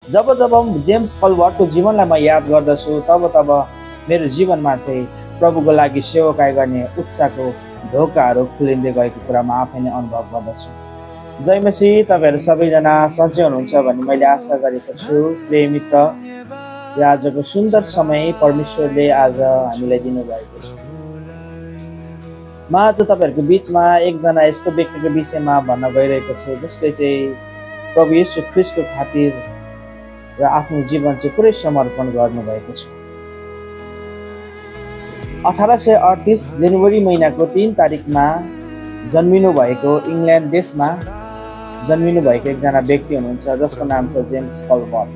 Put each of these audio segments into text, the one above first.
जब जब James कलवर्टको जीवनलाई म याद गर्दछु तब मेरो जीवनमा चाहिँ प्रभुको लागि सेवाकाई गर्ने उत्साहको ढोकाहरू खुलिँदै गएको कुरा म आफै नै अनुभव गर्दछु। जय मसीह, तपाईँहरू सबैजना सन्चै हुनुहुन्छ भन्ने मैले आशा गरेको छु। प्रिय मित्र, यो आजको सुन्दर समय परमेश्वरले आज हामीलाई दिनुभएको छ। म आज तपाईँहरूको बिचमा एकजना यस्तो व्यक्तिको विषयमा भन्न गइरहेको छु जसले चाहिँ प्रभु येशू ख्रीष्टको खातिर र आफ्नो जीवन चाहिँ पुरै समर्पण गर्नुभएको छ। 1838 जनवरी महिनाको 3 तारिकमा जन्मिनु भएको इङ्ल्यान्ड देशमा जन्मिनु भएको एकजना व्यक्ति हुनुहुन्छ जसको नाम छ जेम्स कलवर्ट।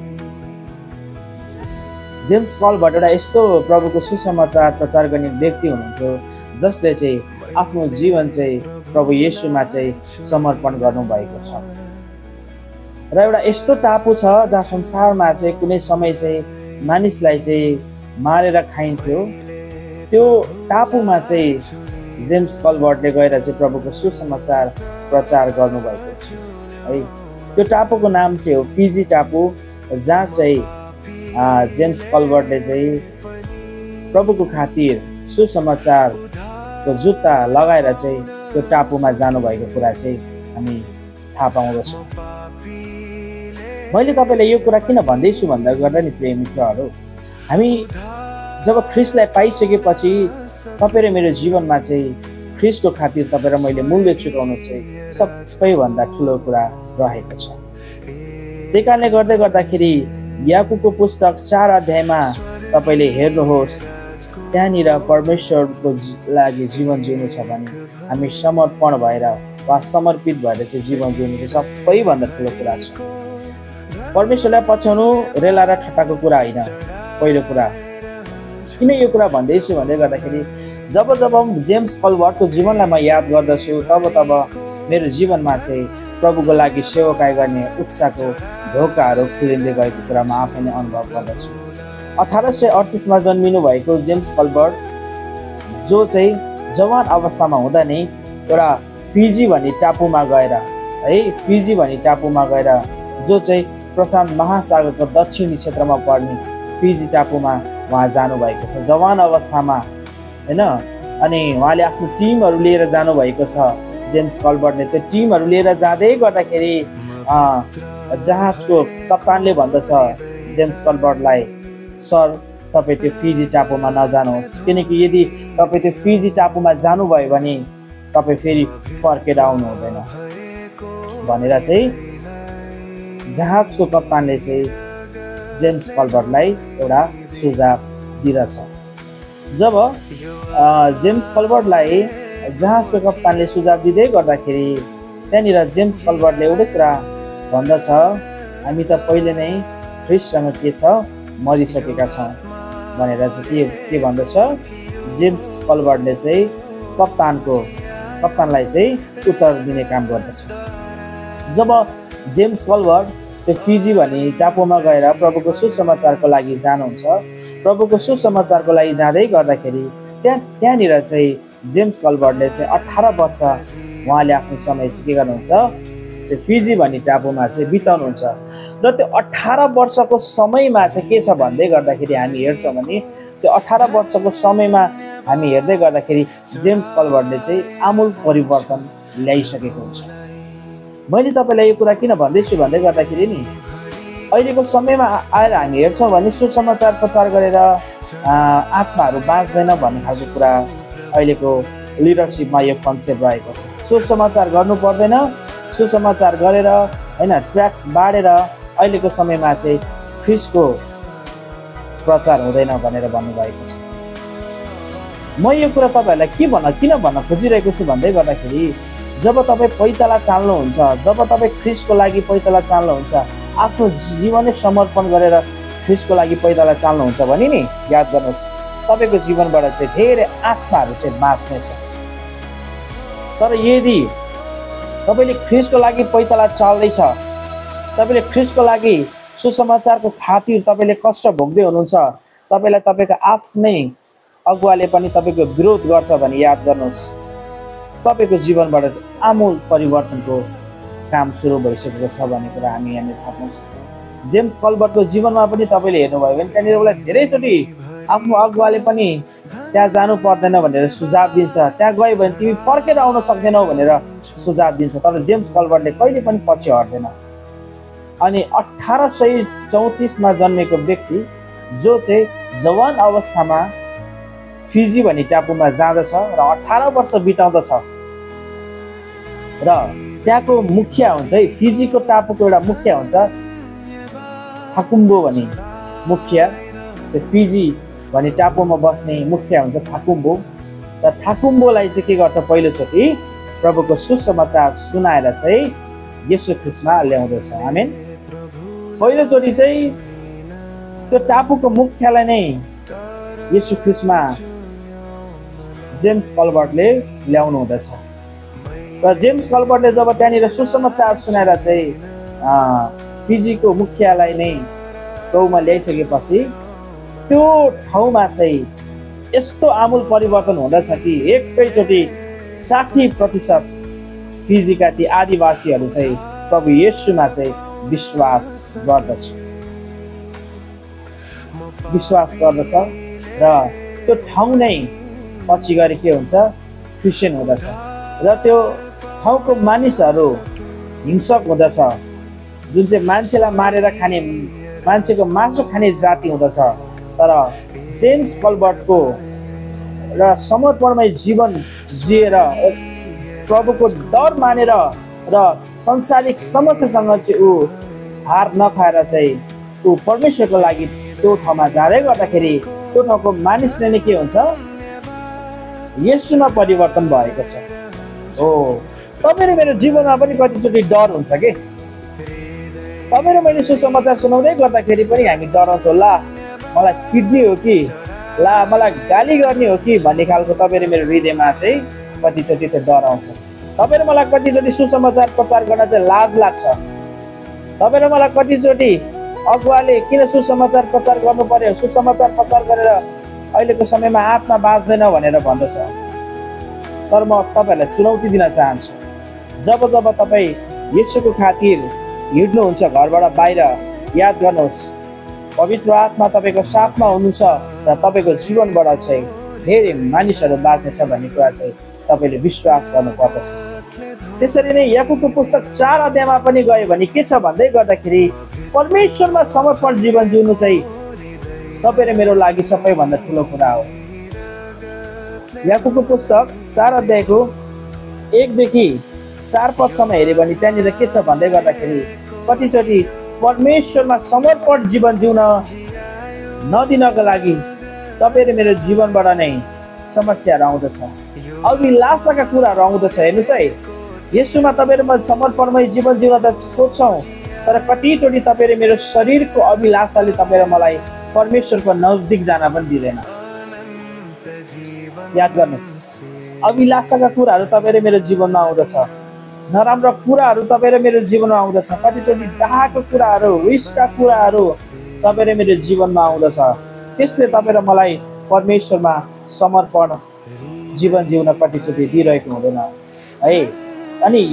जेम्स कलवर्ट एउटा यस्तो प्रभुको सुसमाचार प्रचार गर्ने व्यक्ति हुनुहुन्थ्यो जसले चाहिँ आफ्नो जीवन चाहिँ प्रभु येशूमा चाहिँ समर्पण गर्नुभएको छ। र एउटा यस्तो टापु छ जहाँ संसारमा चाहिँ कुनै समय चाहिँ मानिसलाई चाहिँ मारेर खाइन्थ्यो। त्यो टापुमा चाहिँ जेम्स कलवर्टले गएर चाहिँ प्रभुको सुसमाचार प्रचार गर्नुभएको छ है। त्यो टापुको नाम चाहिँ हो फिजी टापु, जहाँ चाहिँ जेम्स कलवर्टले चाहिँ प्रभुको खातिर सुसमाचारको जुत्ता लगाएर चाहिँ त्यो टापुमा जानुभएको कुरा चाहिँ हामी थाहा पाउँदछौँ। मैले तपाईँलाई यो कुरा किन भन्दैछु भन्दा गर्दा नि प्रिय मित्रहरू, हामी जब ख्रीष्टलाई पाइसकेपछि तपाईँ र मेरो जीवनमा चाहिँ ख्रीष्टको खातिर तपाईँ र मैले मूल्य चुकाउनु चाहिँ सबैभन्दा ठुलो कुरा रहेको छ। त्यही कारणले गर्दाखेरि याकुबको पुस्तक 4 अध्यायमा तपाईँले हेर्नुहोस्, त्यहाँनिर परमेश्वरको लागि जीवन जिउनु छ भने हामी समर्पण भएर वा समर्पित भएर चाहिँ जीवन जिउनु चाहिँ सबैभन्दा ठुलो कुरा छ। परमेश्वरलाई पछ्याउनु रेला र ठट्टाको कुरा होइन। पहिलो कुरा किन यो कुरा भन्दैछु भन्दै गर्दाखेरि जब जब जेम्स कलवर्टको जीवनलाई म याद गर्दछु तब मेरो जीवनमा चाहिँ प्रभुको लागि सेवाकाई गर्ने उत्साहको ढोकाहरू खुलिँदै गएको कुरा म आफै नै अनुभव गर्दछु। 1838 जन्मिनु भएको जेम्स कलवर्ट जो चाहिँ जवान अवस्थामा हुँदा नै एउटा फिजी भन्ने टापुमा गएर है, फिजी भन्ने टापुमा गएर जो चाहिँ प्रशान्त महासागरको दक्षिणी क्षेत्रमा पर्ने फिजी टापुमा उहाँ जानुभएको छ जवान अवस्थामा होइन। अनि उहाँले आफ्नो टिमहरू लिएर जानुभएको छ। जेम्स कलवर्टले त्यो टिमहरू लिएर जाँदै गर्दाखेरि जहाजको कप्तानले भन्दछ जेम्स कलवर्टलाई, सर तपाईँ त्यो फिजी टापुमा नजानुहोस्, किनकि यदि तपाईँ त्यो फिजी टापुमा जानुभयो भने तपाईँ फेरि फर्केर आउनु हुँदैन भनेर चाहिँ जहाजको कप्तानले चाहिँ जेम्स कलवर्टलाई एउटा सुझाव दिँदछ। जब जेम्स कलवर्टलाई जहाजको कप्तानले सुझाव दिँदै गर्दाखेरि त्यहाँनिर जेम्स कलवर्टले एउटै कुरा भन्दछ, हामी त पहिले नै ख्रीष्टसँग के छ मरिसकेका छौँ भनेर चाहिँ के भन्दछ। जेम्स कलवर्टले चाहिँ कप्तानलाई चाहिँ उत्तर दिने काम गर्दछ। जब जेम्स कलवर्ट त्यो फिजी भन्ने टापुमा गएर प्रभुको सुसमाचारको लागि जानुहुन्छ, प्रभुको सुसमाचारको लागि जाँदै गर्दाखेरि त्यहाँनिर चाहिँ जेम्स कलवर्टले चाहिँ 18 वर्ष उहाँले आफ्नो समय चाहिँ के गर्नुहुन्छ, त्यो फिजी भन्ने टापुमा चाहिँ बिताउनुहुन्छ। र त्यो 18 वर्षको समयमा चाहिँ के छ भन्दै गर्दाखेरि हामी हेर्छौँ भने त्यो 18 वर्षको समयमा हामी हेर्दै गर्दाखेरि जेम्स कलवर्टले चाहिँ आमूल परिवर्तन ल्याइसकेको हुन्छ। मैले तपाईँलाई यो कुरा किन भन्दैछु भन्दै गर्दाखेरि नि अहिलेको समयमा आएर हामी हेर्छौँ भने सुसमाचार प्रचार गरेर आत्माहरू बाँच्दैन भन्ने खालको कुरा अहिलेको लिडरसिपमा यो कन्सेप्ट रहेको छ। सुसमाचार गर्नु पर्दैन, सुसमाचार गरेर होइन ट्र्याक्स बाँडेर अहिलेको समयमा चाहिँ ख्रीष्टको प्रचार हुँदैन भनेर भन्नुभएको छ। म यो कुरा तपाईँहरूलाई किन भन्न खोजिरहेको छु भन्दै गर्दाखेरि जब तपाईँ पैताला चाल्नुहुन्छ, जब तपाईँ ख्रीष्टको लागि पैताला चाल्नुहुन्छ, आफ्नो जीवनै समर्पण गरेर ख्रीष्टको लागि पैताला चाल्नुहुन्छ भने नि याद गर्नुहोस् तपाईँको जीवनबाट चाहिँ धेरै आत्माहरू चाहिँ बाँच्नेछ। तर यदि तपाईँले ख्रीष्टको लागि पैताला चाल्दैछ, तपाईँले ख्रीष्टको लागि सुसमाचारको खातिर तपाईँले कष्ट भोग्दै हुनुहुन्छ, तपाईँलाई तपाईँको आफ्नै अगुवाले पनि तपाईँको विरोध गर्छ भने याद गर्नुहोस् तपाईँको जीवनबाट आमूल परिवर्तनको काम सुरु भइसकेको छ भन्ने कुरा हामी यहाँनिर थाहा पाउँछौँ। जेम्स कल्बर्टको जीवनमा पनि तपाईँले हेर्नुभयो भने त्यहाँनिर उसलाई धेरैचोटि आफ्नो अगुवाले पनि त्यहाँ जानु पर्दैन भनेर सुझाव दिन्छ, त्यहाँ गयो भने तिमी फर्केर आउन सक्दैनौ भनेर सुझाव दिन्छ, तर जेम्स कल्बर्टले कहिले पनि पछि हट्दैन। अनि 1834मा जन्मेको व्यक्ति जो चाहिँ जवान अवस्थामा फिजी भन्ने टापुमा जाँदछ र 18 वर्ष बिताउँदछ र त्यहाँको मुखिया हुन्छ है, फिजीको टापुको एउटा मुखिया हुन्छ थाकुम्बो भन्ने मुखिया, त्यो फिजी भन्ने टापुमा बस्ने मुखिया हुन्छ थाकुम्बो। र थाकुम्बोलाई चाहिँ के गर्छ, पहिलोचोटि प्रभुको सुसमाचार सुनाएर चाहिँ येशू ख्रीष्टमा ल्याउँदछ। आमेन। पहिलोचोटि चाहिँ त्यो टापुको मुखियालाई नै येशू ख्रीष्टमा जेम्स कल्बर्टले ल्याउनु हुँदछ। र जेम्स कल्बर्टले जब त्यहाँनिर सुसमाचार सुनाएर चाहिँ फिजीको मुखियालाई नै गाउँमा ल्याइसकेपछि त्यो ठाउँमा चाहिँ यस्तो आमूल परिवर्तन हुँदछ कि एकैचोटि 60% फिजीका ती आदिवासीहरू चाहिँ प्रभु येशूमा चाहिँ विश्वास गर्दछ र त्यो ठाउँ नै पछि गएर के हुन्छ, क्रिस्चियन हुँदछ। र त्यो ठाउँको मानिसहरू हिंसक हुँदछ, जुन चाहिँ मान्छेलाई मारेर खाने, मान्छेको मासु खाने जाति हुँदछ। तर जेम्स कल्बर्टको र समर्पणमय जीवन जिएर प्रभुको डर मानेर र संसारिक समस्यासँग चाहिँ ऊ हार नखाएर चाहिँ ऊ परमेश्वरको लागि त्यो ठाउँमा जाँदै गर्दाखेरि त्यो ठाउँको मानिसले नै के हुन्छ, येशूमा परिवर्तन भएको छ। हो, तपाईँ र मेरो जीवनमा पनि कतिचोटि डर हुन्छ कि तपाईँ र मैले सुसमाचार सुनाउँदै गर्दाखेरि पनि हामी डराउँछौँ, ला मलाई पिट्ने हो कि, ला मलाई गाली गर्ने हो कि भन्ने खालको तपाईँ र मेरो हृदयमा चाहिँ कतिचोटि त्यो डर आउँछ। तपाईँ र मलाई कतिचोटि सुसमाचार प्रचार गर्न चाहिँ लाज लाग्छ। तपाईँ र मलाई कतिचोटि अगुवाले किन सुसमाचार प्रचार गर्नु पर्यो, सुसमाचार प्रचार गरेर अहिलेको समयमा आत्मा बाँच्दैन भनेर भन्दछ। तर म तपाईँहरूलाई चुनौती दिन चाहन्छु, जब जब तपाईँ येशूको खातिर हिँड्नुहुन्छ घरबाट बाहिर, याद गर्नुहोस् पवित्र आत्मा तपाईँको साथमा हुनुहुन्छ र तपाईँको जीवनबाट चाहिँ धेरै मानिसहरू बाँच्नेछ भन्ने कुरा चाहिँ तपाईँले विश्वास गर्नुपर्दछ। त्यसरी नै याकुबको पुस्तक 4 अध्यायमा पनि गयो भने के छ भन्दै गर्दाखेरि परमेश्वरमा समर्पण जीवन जिउनु चाहिँ तपाईँ र मेरो लागि सबैभन्दा ठुलो कुरा हो। याकुबको पुस्तक 4 अध्यायको 1 देखि 4 पदसम्म हेऱ्यो भने त्यहाँनिर के छ भन्दै गर्दाखेरि कतिचोटि परमेश्वरमा समर्पण जीवन जिउन नदिनको लागि तपाईँ र मेरो जीवनबाट नै समस्याहरू आउँदछ, अभिलाषाका कुराहरू आउँदछ। हेर्नुहोस् है, येशूमा तपाईँ र म समर्पणमय जीवन जिउन त खोज्छौँ, तर कतिचोटि तपाईँ र मेरो शरीरको अभिलाषाले तपाईँ र मलाई परमेश्वरको नजदिक जान पनि दिँदैन। याद गर्नुहोस्, अभिलाषाका कुराहरू तपाईँ र मेरो जीवनमा आउँदछ, नराम्रो कुराहरू तपाईँ र मेरो जीवनमा आउँदछ, कतिचोटि डाहाको कुराहरू, रिसका कुराहरू तपाईँ र मेरो जीवनमा आउँदछ। त्यसले तपाईँ र मलाई परमेश्वरमा समर्पण जीवन जिउन कतिचोटि दिइरहेको हुँदैन है। अनि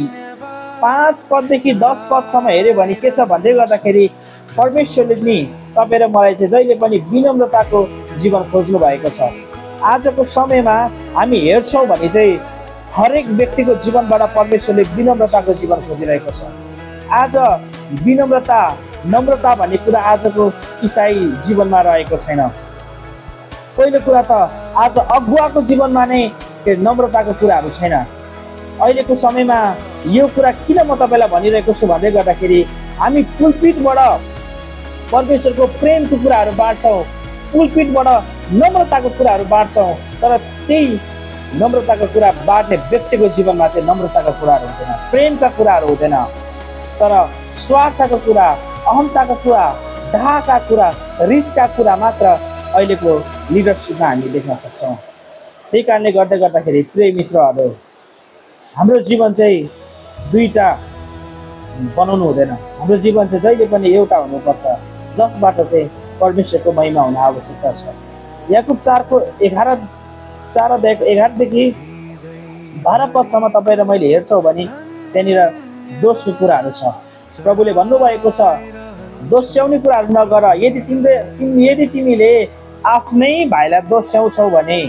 5 पददेखि 10 पदसम्म हेऱ्यो भने के छ भन्दै गर्दाखेरि परमेश्वरले नि तपाईँ र मलाई चाहिँ जहिले पनि विनम्रताको जीवन खोज्नु भएको छ। आजको समयमा हामी हेर्छौँ भने चाहिँ हरेक व्यक्तिको जीवनबाट परमेश्वरले विनम्रताको जीवन खोजिरहेको छ। आज विनम्रता, नम्रता भन्ने कुरा आजको इसाई जीवनमा रहेको छैन। पहिलो कुरा त आज अगुवाको जीवनमा नै नम्रताको कुराहरू छैन। अहिलेको समयमा यो कुरा किन म तपाईँलाई भनिरहेको छु भन्दै गर्दाखेरि हामी पुलपिटबाट परमेश्वरको प्रेमको कुराहरू बाँड्छौँ, पुलपिटबाट नम्रताको कुराहरू बाँड्छौँ, तर त्यही नम्रताको कुरा बाँड्ने व्यक्तिको जीवनमा चाहिँ नम्रताको कुराहरू हुँदैन, प्रेमका कुराहरू हुँदैन, तर स्वार्थको कुरा, अहमताको कुरा, डाहका कुरा, रिसका कुरा मात्र अहिलेको लिडरसिपमा हामी देख्न सक्छौँ। त्यही कारणले गर्दाखेरि प्रिय मित्रहरू, हाम्रो जीवन चाहिँ दुईटा बनाउनु हुँदैन। हाम्रो जीवन चाहिँ जहिले पनि एउटा हुनुपर्छ, जसबाट चाहिँ परमेश्वरको महिमा हुन आवश्यकता छ। याकुब 4 अध्यायको 11 देखि 12 पदसम्म तपाईँ र मैले हेर्छौँ भने त्यहाँनिर दोषको कुराहरू छ। प्रभुले भन्नुभएको छ दोस्याउने कुराहरू नगर। यदि तिमीले आफ्नै भाइलाई दोस्याउँछौ भने,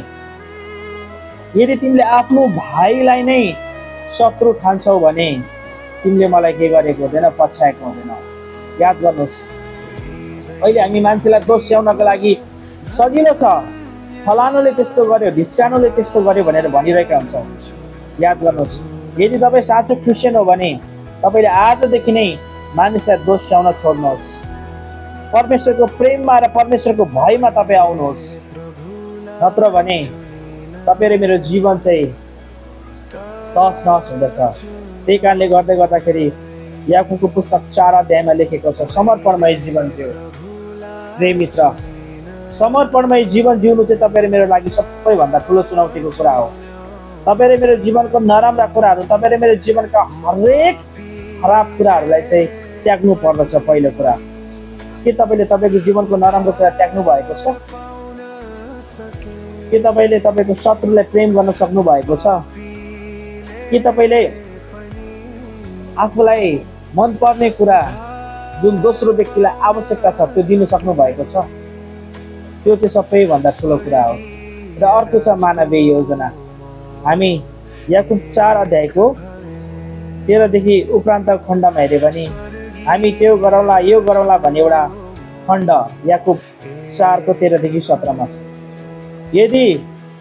यदि तिमीले आफ्नो भाइलाई नै शत्रु ठान्छौ भने तिमीले मलाई के गरेको हुँदैन, पछ्याएको हुँदैन। याद गर्नुहोस्, अहिले हामी मान्छेलाई दोस्याउनको लागि सजिलो छ, फलानुले त्यस्तो गर्यो, ढिस्कानुले त्यस्तो गर्यो भनेर भनिरहेका हुन्छौँ। याद गर्नुहोस्, यदि तपाईँ साँचो क्रिस्चियन हो भने तपाईँले आजदेखि नै मानिसलाई दोस्याउन छोड्नुहोस्। परमेश्वरको प्रेममा र परमेश्वरको भयमा तपाईँ आउनुहोस्। नत्र भने तपाईँ र मेरो जीवन चाहिँ तस नस हुँदछ। त्यही कारणले गर्दाखेरि याकुबको पुस्तक 4 अध्यायमा लेखेको छ, समर्पणमय जीवन जिउ। प्रिय मित्र, समर्पणमय जीवन जिउनु चाहिँ तपाईँ र मेरो लागि सबैभन्दा ठुलो चुनौतीको कुरा हो। तपाईँ र मेरो जीवनको नराम्रा कुराहरू, तपाईँ र मेरो जीवनका हरेक खराब कुराहरूलाई चाहिँ त्याग्नु पर्दछ। पहिलो कुरा, के तपाईँले तपाईँको जीवनको नराम्रो कुरा त्याग्नु भएको छ? के तपाईँले तपाईँको शत्रुलाई प्रेम गर्न सक्नु भएको छ? के तपाईँले आफूलाई मनपर्ने कुरा जुन दोस्रो व्यक्तिलाई आवश्यकता छ त्यो दिन सक्नु भएको छ? त्यो चाहिँ सबैभन्दा ठुलो कुरा हो। र अर्को छ मानवीय योजना। हामी याकुब 4 अध्यायको 13 देखि उपरान्त खण्डमा हेऱ्यो भने हामी त्यो गरौँला यो गरौँला भन्ने एउटा खण्ड याकुब 4 को 13 देखि 17 मा छ। यदि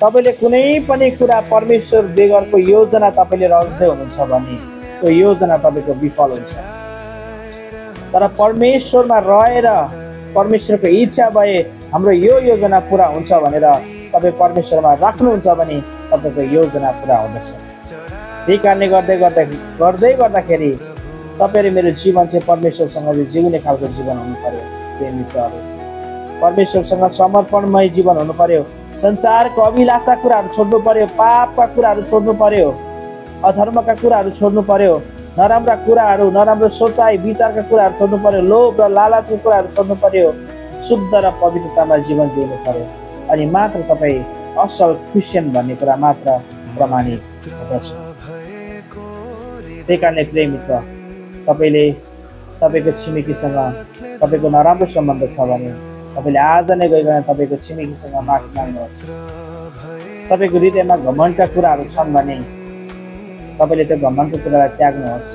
तपाईँले कुनै पनि कुरा परमेश्वर बेगरको योजना तपाईँले रच्दै हुनुहुन्छ भने त्यो योजना तपाईँको विफल हुन्छ। तर परमेश्वरमा रहेर परमेश्वरको इच्छा भए हाम्रो यो योजना पुरा हुन्छ भनेर तपाईँ परमेश्वरमा राख्नुहुन्छ भने तपाईँको योजना पुरा हुँदछ। त्यही कारणले गर्दाखेरि तपाईँ र मेरो जीवन चाहिँ परमेश्वरसँग जिउने खालको जीवन हुनु पर्यो। प्रिय मित्रहरू, परमेश्वरसँग समर्पणमय जीवन हुनु पर्यो। संसारको अभिलाषा कुराहरू छोड्नु पर्यो, पापका कुराहरू छोड्नु पर्यो, अधर्मका कुराहरू छोड्नु पर्यो, नराम्रा कुराहरू, नराम्रो सोचाइ विचारका कुराहरू छोड्नु पर्यो, लोभ र लालचका कुराहरू छोड्नु पर्यो, शुद्ध र पवित्रतामा जीवन जिउनु पर्यो। अनि मात्र तपाईँ असल क्रिस्चियन भन्ने कुरा मात्र प्रमाणित हुँदछ। त्यही कारणले प्रिय मित्र, तपाईँले तपाईँको छिमेकीसँग तपाईँको नराम्रो सम्बन्ध छ भने तपाईँले आज नै गइकन तपाईँको छिमेकीसँग माफी माग्नुहोस्। तपाईँको हृदयमा घमण्डका कुराहरू छन् भने तपाईँले त्यो घमण्डको कुरालाई त्याग्नुहोस्,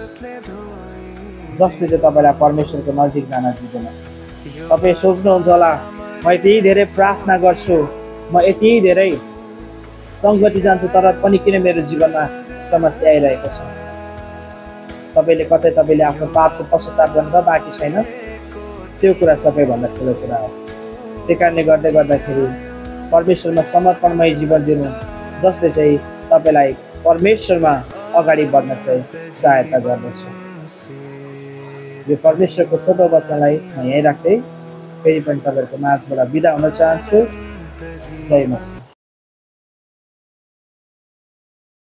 जसले चाहिँ तपाईँलाई परमेश्वरको नजिक जान दिँदैन। तपाईँ सोच्नुहुन्छ होला, म यति धेरै प्रार्थना गर्छु, म यति धेरै सङ्गति जान्छु, तर पनि किन मेरो जीवनमा समस्या आइरहेको छ? तपाईँले आफ्नो पापको पश्चाताप गर्न बाँकी छैन। त्यो कुरा सबैभन्दा ठुलो कुरा हो। त्यही कारणले गर्दाखेरि परमेश्वरमा समर्पणमय जीवन जिउनु, जसले चाहिँ तपाईँलाई परमेश्वरमा अगाडि बढ्न चाहिँ सहायता गर्दछ। यो परमेश्वरको छोटो वचनलाई म यहीँ राख्दै फेरि पनि तपाईँहरूको माझबाट बिदा हुन चाहन्छु। जय मसीह।